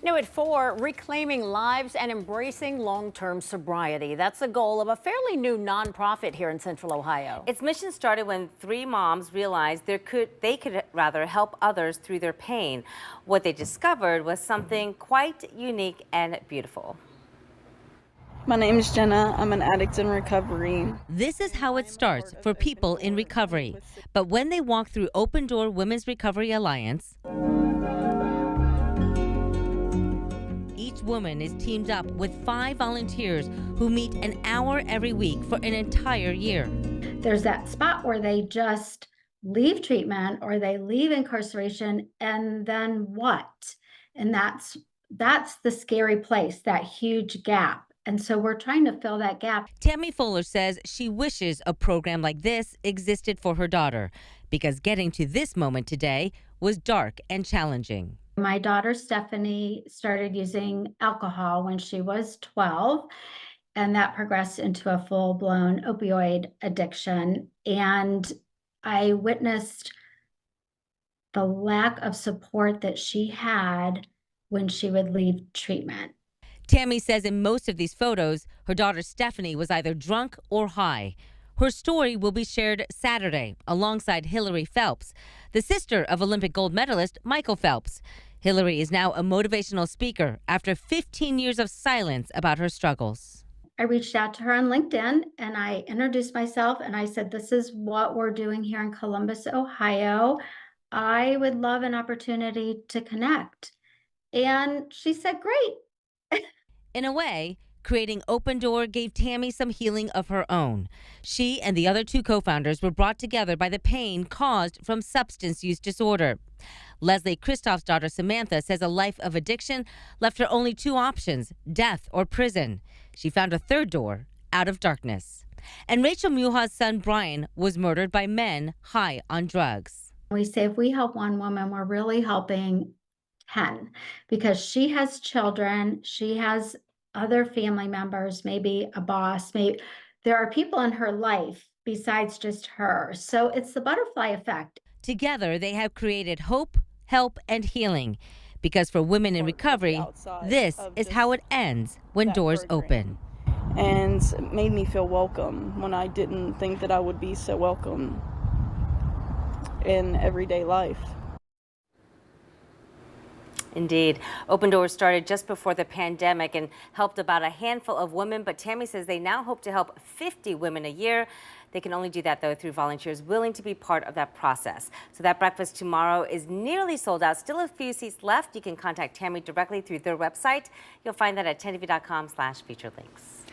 Now at 4, reclaiming lives and embracing long-term sobriety. That's the goal of a fairly new nonprofit here in Central Ohio. Its mission started when 3 moms realized they could rather help others through their pain. What they discovered was something quite unique and beautiful. My name is Jenna. I'm an addict in recovery. This is how it starts for people in recovery. But when they walk through OpenDoor Women's Recovery Alliance, each woman is teamed up with 5 volunteers who meet an hour every week for an entire year. There's that spot where they just leave treatment or they leave incarceration, and then what? And that's the scary place, that huge gap. And so we're trying to fill that gap. Tammy Fuller says she wishes a program like this existed for her daughter because getting to this moment today was dark and challenging. My daughter Stephanie started using alcohol when she was 12, and that progressed into a full-blown opioid addiction. And I witnessed the lack of support that she had when she would leave treatment. Tammy says in most of these photos, her daughter Stephanie was either drunk or high. Her story will be shared Saturday alongside Hillary Phelps, the sister of Olympic gold medalist Michael Phelps. Hillary is now a motivational speaker after 15 years of silence about her struggles. I reached out to her on LinkedIn and I introduced myself and I said, this is what we're doing here in Columbus, Ohio. I would love an opportunity to connect. And she said, great. In a way, creating OpenDoor gave Tammy some healing of her own. She and the other 2 co-founders were brought together by the pain caused from substance use disorder. Leslie Christoph's daughter Samantha says a life of addiction left her only 2 options, death or prison. She found a third door, out of darkness. And Rachel Muha's son Brian was murdered by men high on drugs. We say if we help one woman, we're really helping 10 because she has children, she has other family members, maybe a boss, maybe there are people in her life besides just her. So it's the butterfly effect. Together, they have created hope, help, and healing. Because for women in recovery, this is how it ends when doors open. And it made me feel welcome when I didn't think that I would be so welcome in everyday life. Indeed. OpenDoor started just before the pandemic and helped about a handful of women, but Tammy says they now hope to help 50 women a year. They can only do that, though, through volunteers willing to be part of that process. So that breakfast tomorrow is nearly sold out. Still a few seats left. You can contact Tammy directly through their website. You'll find that at 10tv.com/featured links.